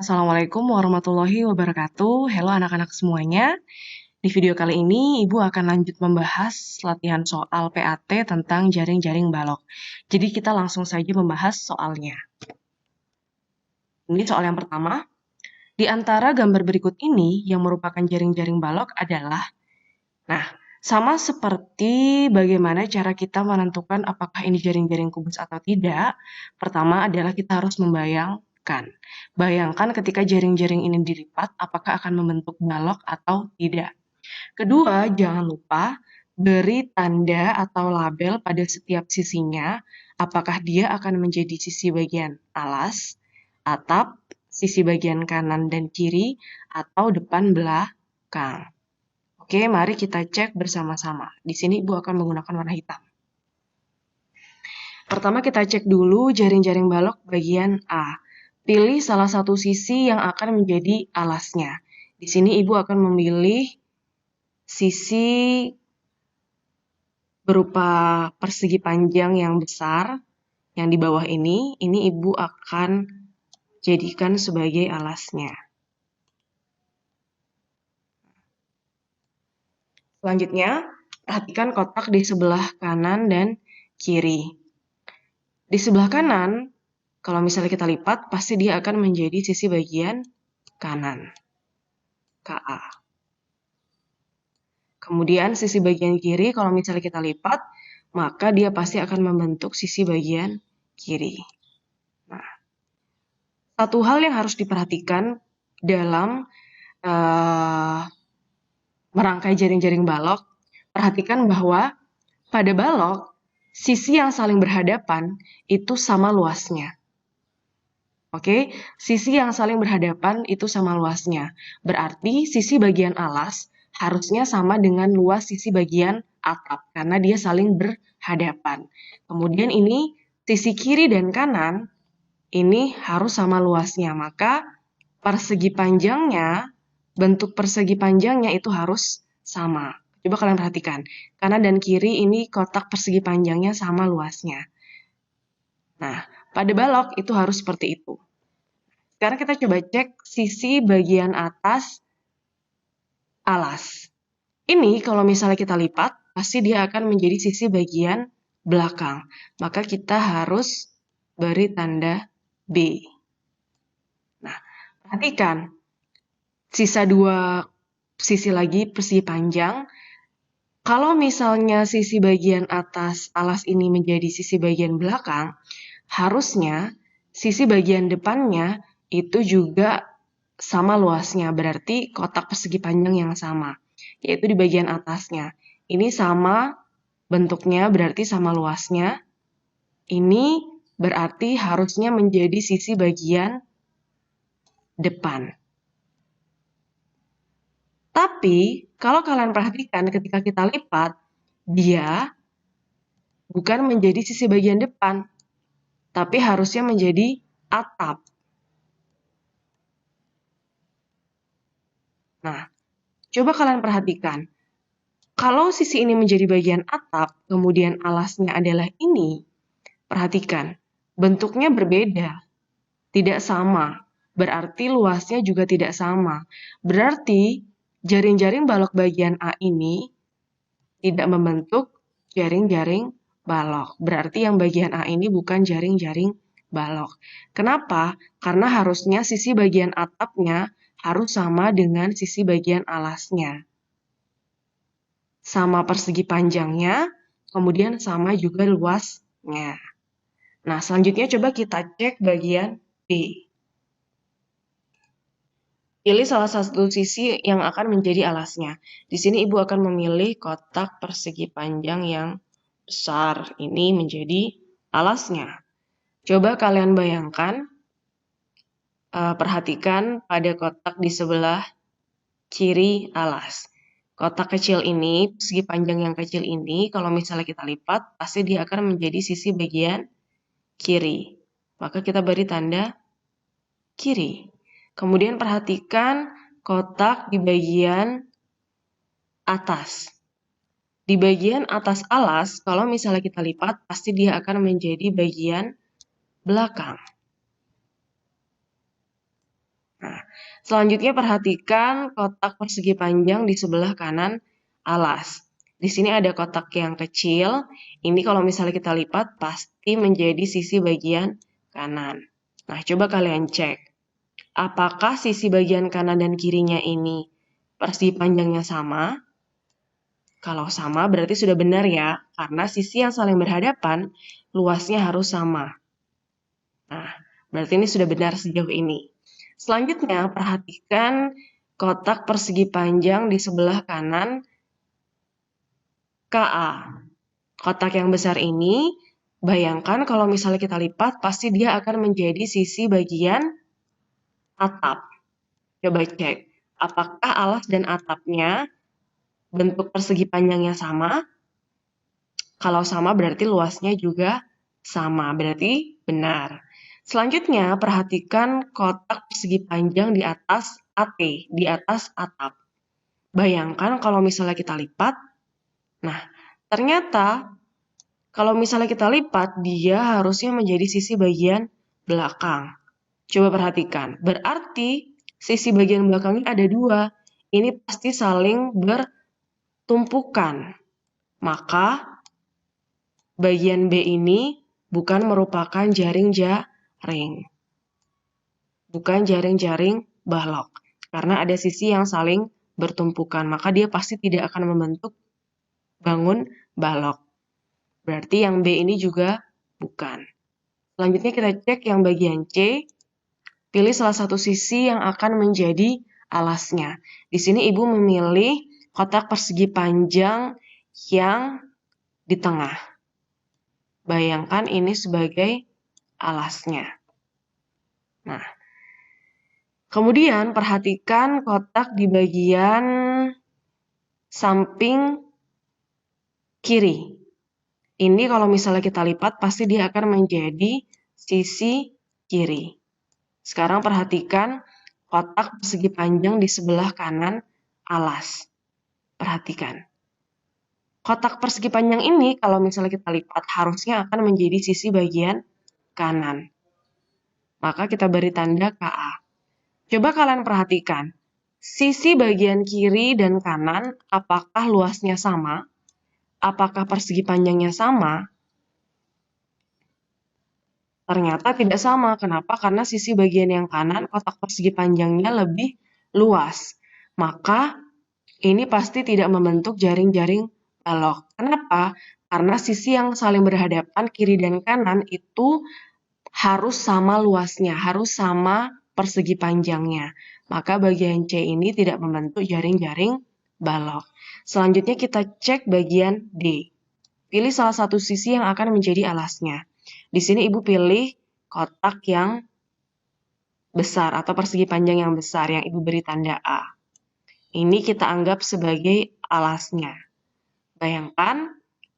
Assalamualaikum warahmatullahi wabarakatuh. Halo anak-anak semuanya. Di video kali ini, Ibu akan lanjut membahas latihan soal PAT tentang jaring-jaring balok. Jadi kita langsung saja membahas soalnya. Ini soal yang pertama. Di antara gambar berikut ini yang merupakan jaring-jaring balok adalah, nah, sama seperti bagaimana cara kita menentukan apakah ini jaring-jaring kubus atau tidak. Pertama adalah kita harus membayangkan. Bayangkan ketika jaring-jaring ini dilipat, apakah akan membentuk balok atau tidak. Kedua, jangan lupa beri tanda atau label pada setiap sisinya, apakah dia akan menjadi sisi bagian alas, atap, sisi bagian kanan dan kiri, atau depan belakang. Oke, mari kita cek bersama-sama. Di sini Ibu akan menggunakan warna hitam. Pertama kita cek dulu jaring-jaring balok bagian A. Pilih salah satu sisi yang akan menjadi alasnya. Di sini Ibu akan memilih sisi berupa persegi panjang yang besar, yang di bawah ini Ibu akan jadikan sebagai alasnya. Selanjutnya, perhatikan kotak di sebelah kanan dan kiri. Di sebelah kanan, kalau misalnya kita lipat, pasti dia akan menjadi sisi bagian kanan, KA. Kemudian sisi bagian kiri, kalau misalnya kita lipat, maka dia pasti akan membentuk sisi bagian kiri. Nah, satu hal yang harus diperhatikan dalam merangkai jaring-jaring balok, perhatikan bahwa pada balok, sisi yang saling berhadapan itu sama luasnya. Oke, sisi yang saling berhadapan itu sama luasnya. Berarti sisi bagian alas harusnya sama dengan luas sisi bagian atap, karena dia saling berhadapan. Kemudian ini sisi kiri dan kanan, ini harus sama luasnya. Maka persegi panjangnya, bentuk persegi panjangnya itu harus sama. Coba kalian perhatikan, kanan dan kiri ini kotak persegi panjangnya sama luasnya. Nah, pada balok itu harus seperti itu. Sekarang kita coba cek sisi bagian atas alas. Ini kalau misalnya kita lipat, pasti dia akan menjadi sisi bagian belakang. Maka kita harus beri tanda B. Nah, perhatikan, sisa dua sisi lagi persegi panjang. Kalau misalnya sisi bagian atas alas ini menjadi sisi bagian belakang, harusnya sisi bagian depannya itu juga sama luasnya, berarti kotak persegi panjang yang sama, yaitu di bagian atasnya. Ini sama bentuknya, berarti sama luasnya. Ini berarti harusnya menjadi sisi bagian depan. Tapi, kalau kalian perhatikan ketika kita lipat, dia bukan menjadi sisi bagian depan, tapi harusnya menjadi atap. Nah, coba kalian perhatikan. Kalau sisi ini menjadi bagian atap, kemudian alasnya adalah ini, perhatikan, bentuknya berbeda, tidak sama. Berarti luasnya juga tidak sama. Berarti jaring-jaring balok bagian A ini tidak membentuk jaring-jaring balok. Berarti yang bagian A ini bukan jaring-jaring balok. Kenapa? Karena harusnya sisi bagian atapnya harus sama dengan sisi bagian alasnya. Sama persegi panjangnya, kemudian sama juga luasnya. Nah, selanjutnya coba kita cek bagian B. Pilih salah satu sisi yang akan menjadi alasnya. Di sini Ibu akan memilih kotak persegi panjang yang besar. Ini menjadi alasnya. Coba kalian bayangkan, perhatikan pada kotak di sebelah kiri alas. Kotak kecil ini, persegi panjang yang kecil ini, kalau misalnya kita lipat, pasti dia akan menjadi sisi bagian kiri. Maka kita beri tanda kiri. Kemudian perhatikan kotak di bagian atas. Di bagian atas alas, kalau misalnya kita lipat, pasti dia akan menjadi bagian belakang. Selanjutnya perhatikan kotak persegi panjang di sebelah kanan alas. Di sini ada kotak yang kecil. Ini kalau misalnya kita lipat pasti menjadi sisi bagian kanan. Nah, coba kalian cek. Apakah sisi bagian kanan dan kirinya ini persegi panjangnya sama? Kalau sama berarti sudah benar ya, karena sisi yang saling berhadapan luasnya harus sama. Nah, berarti ini sudah benar sejauh ini. Selanjutnya, perhatikan kotak persegi panjang di sebelah kanan KA. Kotak yang besar ini, bayangkan kalau misalnya kita lipat, pasti dia akan menjadi sisi bagian atap. Coba cek, apakah alas dan atapnya bentuk persegi panjangnya sama? Kalau sama berarti luasnya juga sama, berarti benar. Selanjutnya, perhatikan kotak persegi panjang di atas AT, di atas atap. Bayangkan kalau misalnya kita lipat, nah ternyata kalau misalnya kita lipat, dia harusnya menjadi sisi bagian belakang. Coba perhatikan, berarti sisi bagian belakangnya ada dua. Ini pasti saling bertumpukan. Maka bagian B ini bukan merupakan jaring-jaring. Bukan jaring-jaring balok. Karena ada sisi yang saling bertumpukan. Maka dia pasti tidak akan membentuk bangun balok. Berarti yang B ini juga bukan. Selanjutnya kita cek yang bagian C. Pilih salah satu sisi yang akan menjadi alasnya. Di sini Ibu memilih kotak persegi panjang yang di tengah. Bayangkan ini sebagai alasnya. Nah, kemudian perhatikan kotak di bagian samping kiri. Ini kalau misalnya kita lipat, pasti dia akan menjadi sisi kiri. Sekarang perhatikan kotak persegi panjang di sebelah kanan alas. Perhatikan. Kotak persegi panjang ini kalau misalnya kita lipat, harusnya akan menjadi sisi bagian kanan. Maka kita beri tanda KA. Coba kalian perhatikan. Sisi bagian kiri dan kanan, apakah luasnya sama? Apakah persegi panjangnya sama? Ternyata tidak sama. Kenapa? Karena sisi bagian yang kanan kotak persegi panjangnya lebih luas. Maka ini pasti tidak membentuk jaring-jaring balok. Kenapa? Karena sisi yang saling berhadapan kiri dan kanan itu harus sama luasnya, harus sama persegi panjangnya. Maka bagian C ini tidak membentuk jaring-jaring balok. Selanjutnya kita cek bagian D. Pilih salah satu sisi yang akan menjadi alasnya. Di sini Ibu pilih kotak yang besar atau persegi panjang yang besar yang Ibu beri tanda A. Ini kita anggap sebagai alasnya. Bayangkan,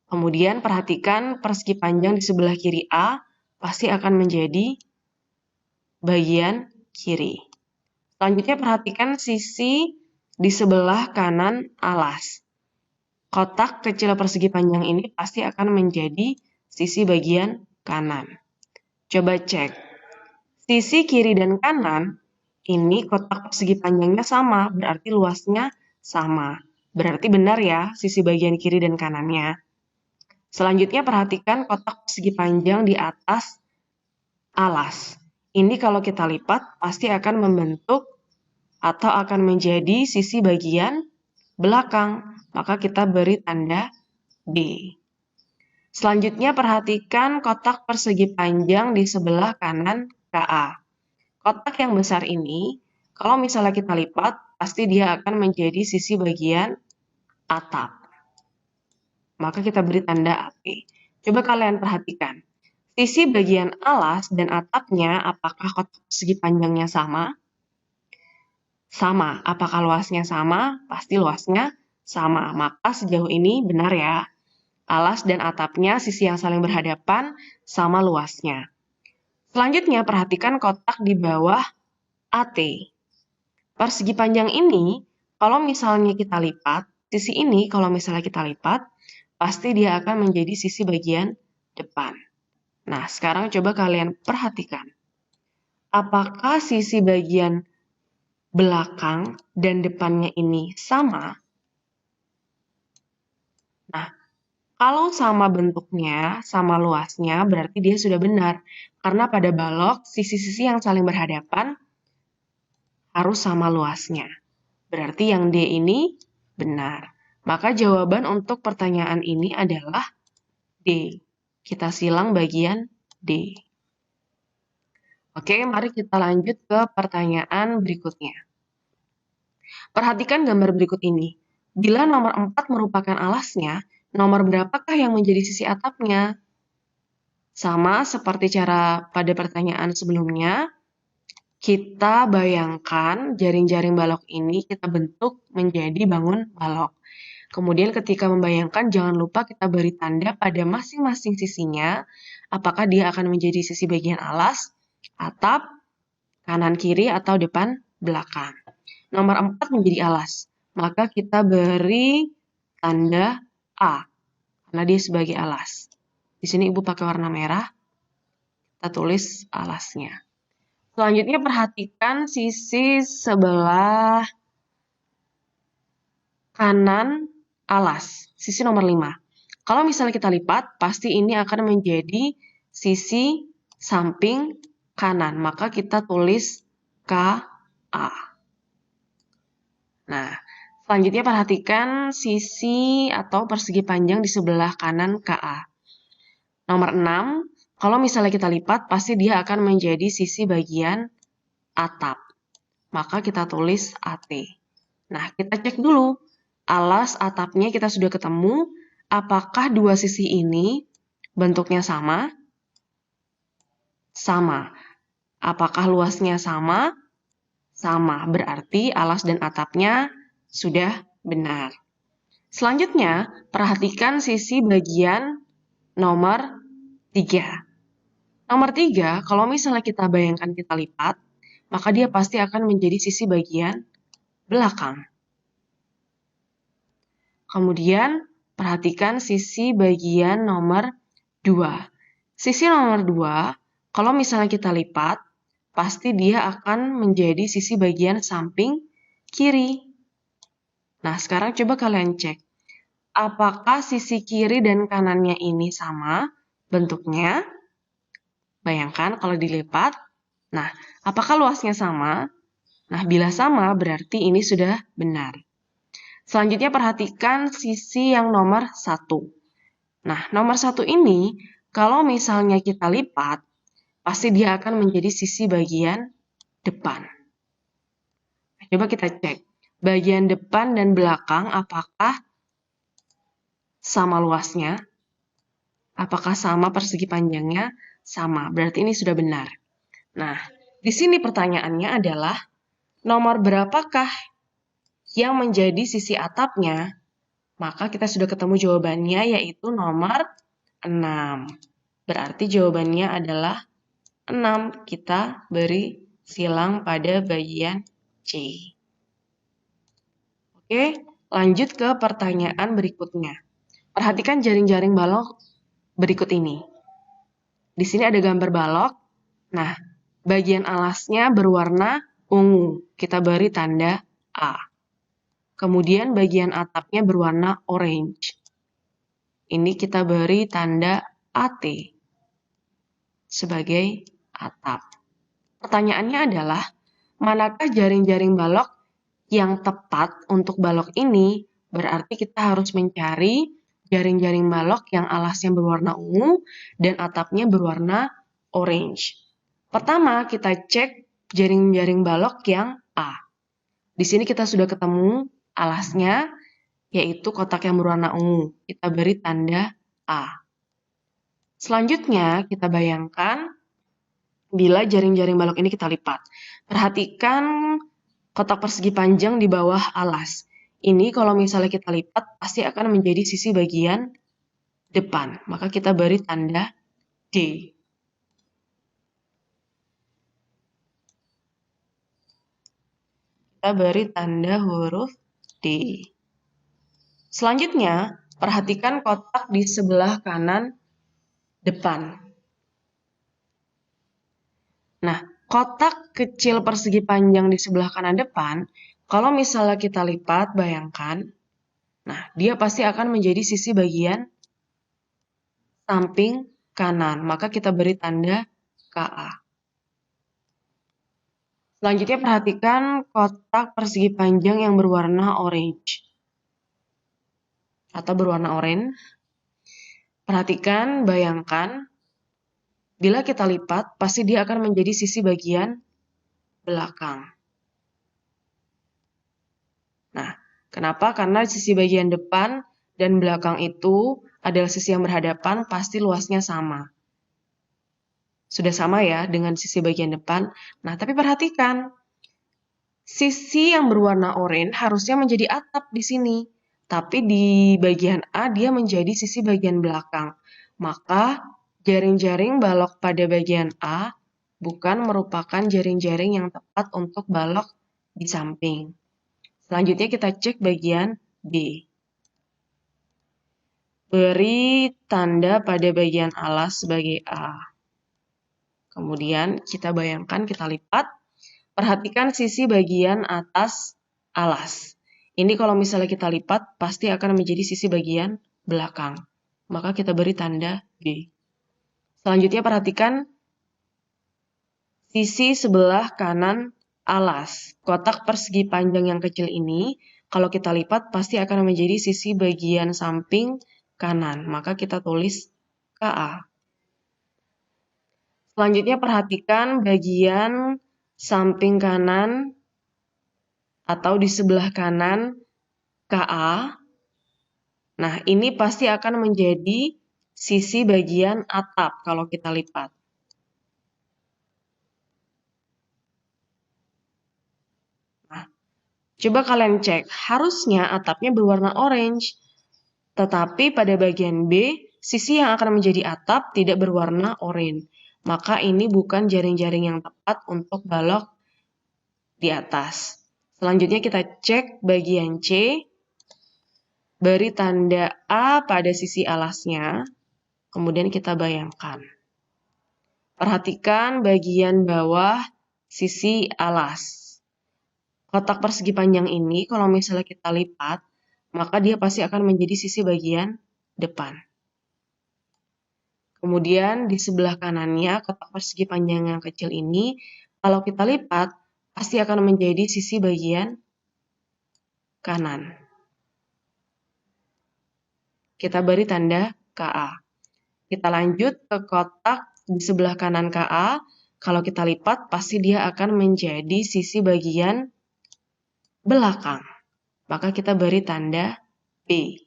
kemudian perhatikan persegi panjang di sebelah kiri A pasti akan menjadi bagian kiri. Selanjutnya perhatikan sisi di sebelah kanan alas. Kotak kecil persegi panjang ini pasti akan menjadi sisi bagian kanan. Coba cek. Sisi kiri dan kanan, ini kotak persegi panjangnya sama, berarti luasnya sama. Berarti benar ya, sisi bagian kiri dan kanannya. Selanjutnya perhatikan kotak persegi panjang di atas alas. Ini kalau kita lipat, pasti akan membentuk atau akan menjadi sisi bagian belakang. Maka kita beri tanda D. Selanjutnya perhatikan kotak persegi panjang di sebelah kanan KA. Kotak yang besar ini, kalau misalnya kita lipat, pasti dia akan menjadi sisi bagian atap. Maka kita beri tanda AP. Coba kalian perhatikan. Sisi bagian alas dan atapnya, apakah kotak persegi panjangnya sama? Sama. Apakah luasnya sama? Pasti luasnya sama. Maka sejauh ini benar ya. Alas dan atapnya sisi yang saling berhadapan sama luasnya. Selanjutnya perhatikan kotak di bawah AT. Persegi panjang ini, kalau misalnya kita lipat, sisi ini kalau misalnya kita lipat, pasti dia akan menjadi sisi bagian depan. Nah, sekarang coba kalian perhatikan. Apakah sisi bagian belakang dan depannya ini sama, nah, kalau sama bentuknya, sama luasnya, berarti dia sudah benar. Karena pada balok, sisi-sisi yang saling berhadapan harus sama luasnya. Berarti yang D ini benar. Maka jawaban untuk pertanyaan ini adalah D. Kita silang bagian D. Oke, mari kita lanjut ke pertanyaan berikutnya. Perhatikan gambar berikut ini. Bila nomor 4 merupakan alasnya, nomor berapakah yang menjadi sisi atapnya? Sama seperti cara pada pertanyaan sebelumnya, kita bayangkan jaring-jaring balok ini kita bentuk menjadi bangun balok. Kemudian ketika membayangkan, jangan lupa kita beri tanda pada masing-masing sisinya, apakah dia akan menjadi sisi bagian alas, atap, kanan kiri, atau depan belakang. Nomor 4 menjadi alas, maka kita beri tanda A, karena dia sebagai alas. Di sini Ibu pakai warna merah, kita tulis alasnya. Selanjutnya perhatikan sisi sebelah kanan alas, sisi nomor 5. Kalau misalnya kita lipat, pasti ini akan menjadi sisi samping kanan, maka kita tulis KA. Nah, selanjutnya perhatikan sisi atau persegi panjang di sebelah kanan KA. Nomor 6, kalau misalnya kita lipat, pasti dia akan menjadi sisi bagian atap. Maka kita tulis AT. Nah, kita cek dulu. Alas atapnya kita sudah ketemu. Apakah dua sisi ini bentuknya sama? Sama. Apakah luasnya sama? Sama, berarti alas dan atapnya sudah benar. Selanjutnya, perhatikan sisi bagian nomor 3. Nomor 3, kalau misalnya kita bayangkan kita lipat, maka dia pasti akan menjadi sisi bagian belakang. Kemudian, perhatikan sisi bagian nomor 2. Sisi nomor 2, kalau misalnya kita lipat, pasti dia akan menjadi sisi bagian samping kiri. Nah, sekarang coba kalian cek. Apakah sisi kiri dan kanannya ini sama bentuknya? Bayangkan kalau dilipat. Nah, apakah luasnya sama? Nah, bila sama, berarti ini sudah benar. Selanjutnya perhatikan sisi yang nomor 1. Nah, nomor 1 ini, kalau misalnya kita lipat, pasti dia akan menjadi sisi bagian depan. Coba kita cek. Bagian depan dan belakang apakah sama luasnya? Apakah sama persegi panjangnya? Sama, berarti ini sudah benar. Nah, di sini pertanyaannya adalah, nomor berapakah yang menjadi sisi atapnya? Maka kita sudah ketemu jawabannya, yaitu nomor 6. Berarti jawabannya adalah 6. Kita beri silang pada bagian C. Oke, lanjut ke pertanyaan berikutnya. Perhatikan jaring-jaring balok berikut ini. Di sini ada gambar balok. Nah, bagian alasnya berwarna ungu. Kita beri tanda A. Kemudian bagian atapnya berwarna orange. Ini kita beri tanda AT sebagai atap. Pertanyaannya adalah, manakah jaring-jaring balok yang tepat untuk balok ini? Berarti kita harus mencari jaring-jaring balok yang alasnya berwarna ungu dan atapnya berwarna orange. Pertama, kita cek jaring-jaring balok yang A. Di sini kita sudah ketemu alasnya, yaitu kotak yang berwarna ungu. Kita beri tanda A. Selanjutnya, kita bayangkan bila jaring-jaring balok ini kita lipat. Perhatikan kotak persegi panjang di bawah alas. Ini kalau misalnya kita lipat, pasti akan menjadi sisi bagian depan. Maka kita beri tanda D. Kita beri tanda huruf D. Selanjutnya, perhatikan kotak di sebelah kanan depan. Nah, kotak kecil persegi panjang di sebelah kanan depan, kalau misalnya kita lipat, bayangkan, nah dia pasti akan menjadi sisi bagian samping kanan. Maka kita beri tanda KA. Selanjutnya perhatikan kotak persegi panjang yang berwarna orange atau berwarna oranye. Perhatikan, bayangkan, bila kita lipat, pasti dia akan menjadi sisi bagian belakang. Nah, kenapa? Karena sisi bagian depan dan belakang itu adalah sisi yang berhadapan, pasti luasnya sama. Sudah sama ya dengan sisi bagian depan. Nah, tapi perhatikan, sisi yang berwarna oranye harusnya menjadi atap di sini. Tapi di bagian A dia menjadi sisi bagian belakang. Maka jaring-jaring balok pada bagian A bukan merupakan jaring-jaring yang tepat untuk balok di samping. Selanjutnya kita cek bagian B. Beri tanda pada bagian alas sebagai A. Kemudian kita bayangkan, kita lipat. Perhatikan sisi bagian atas alas. Ini kalau misalnya kita lipat, pasti akan menjadi sisi bagian belakang. Maka kita beri tanda B. Selanjutnya perhatikan sisi sebelah kanan alas. Kotak persegi panjang yang kecil ini, kalau kita lipat, pasti akan menjadi sisi bagian samping kanan. Maka kita tulis KA. Selanjutnya perhatikan bagian samping kanan atau di sebelah kanan KA. Nah, ini pasti akan menjadi sisi bagian atap kalau kita lipat. Nah, coba kalian cek, harusnya atapnya berwarna orange. Tetapi pada bagian B, sisi yang akan menjadi atap tidak berwarna oranye. Maka ini bukan jaring-jaring yang tepat untuk balok di atas. Selanjutnya kita cek bagian C. Beri tanda A pada sisi alasnya. Kemudian kita bayangkan. Perhatikan bagian bawah sisi alas. Kotak persegi panjang ini kalau misalnya kita lipat, maka dia pasti akan menjadi sisi bagian depan. Kemudian di sebelah kanannya, kotak persegi panjang yang kecil ini, kalau kita lipat, pasti akan menjadi sisi bagian kanan. Kita beri tanda KA. Kita lanjut ke kotak di sebelah kanan KA. Kalau kita lipat, pasti dia akan menjadi sisi bagian belakang. Maka kita beri tanda B.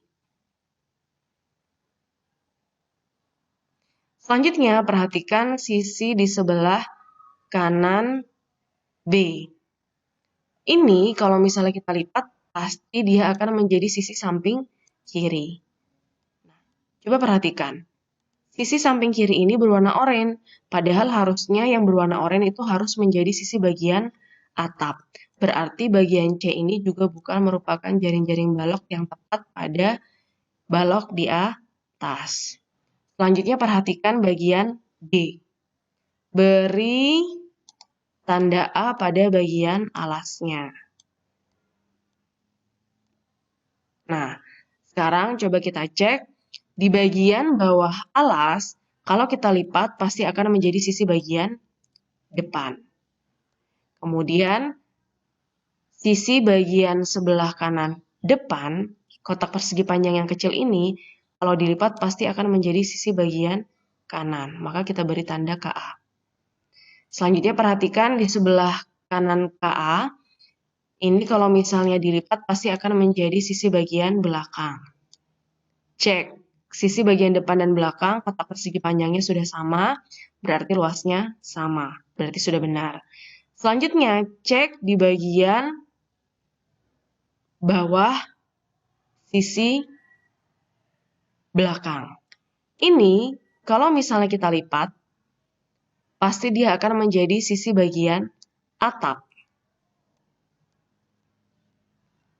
Selanjutnya, perhatikan sisi di sebelah kanan B. Ini kalau misalnya kita lipat, pasti dia akan menjadi sisi samping kiri. Coba perhatikan. Sisi samping kiri ini berwarna oranye, padahal harusnya yang berwarna oranye itu harus menjadi sisi bagian atap. Berarti bagian C ini juga bukan merupakan jaring-jaring balok yang tepat pada balok di atas. Selanjutnya perhatikan bagian D. Beri tanda A pada bagian alasnya. Nah, sekarang coba kita cek. Di bagian bawah alas, kalau kita lipat pasti akan menjadi sisi bagian depan. Kemudian, sisi bagian sebelah kanan depan, kotak persegi panjang yang kecil ini, kalau dilipat pasti akan menjadi sisi bagian kanan. Maka kita beri tanda KA. Selanjutnya perhatikan di sebelah kanan KA, ini kalau misalnya dilipat pasti akan menjadi sisi bagian belakang. Cek, sisi bagian depan dan belakang kotak persegi panjangnya sudah sama, berarti luasnya sama, berarti sudah benar. Selanjutnya, cek di bagian bawah sisi belakang. Ini kalau misalnya kita lipat, pasti dia akan menjadi sisi bagian atap.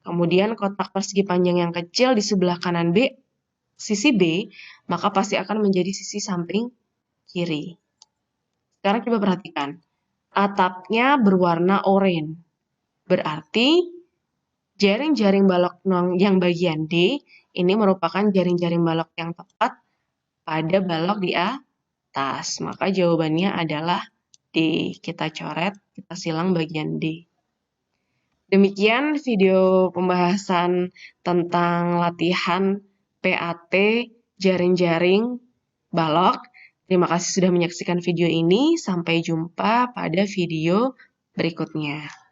Kemudian kotak persegi panjang yang kecil di sebelah kanan B, sisi B, maka pasti akan menjadi sisi samping kiri. Sekarang coba perhatikan. atapnya berwarna oranye. Berarti jaring-jaring balok yang bagian D ini merupakan jaring-jaring balok yang tepat pada balok di atas. Maka jawabannya adalah D. Kita coret, kita silang bagian D. Demikian video pembahasan tentang latihan PAT jaring-jaring balok. Terima kasih sudah menyaksikan video ini. Sampai jumpa pada video berikutnya.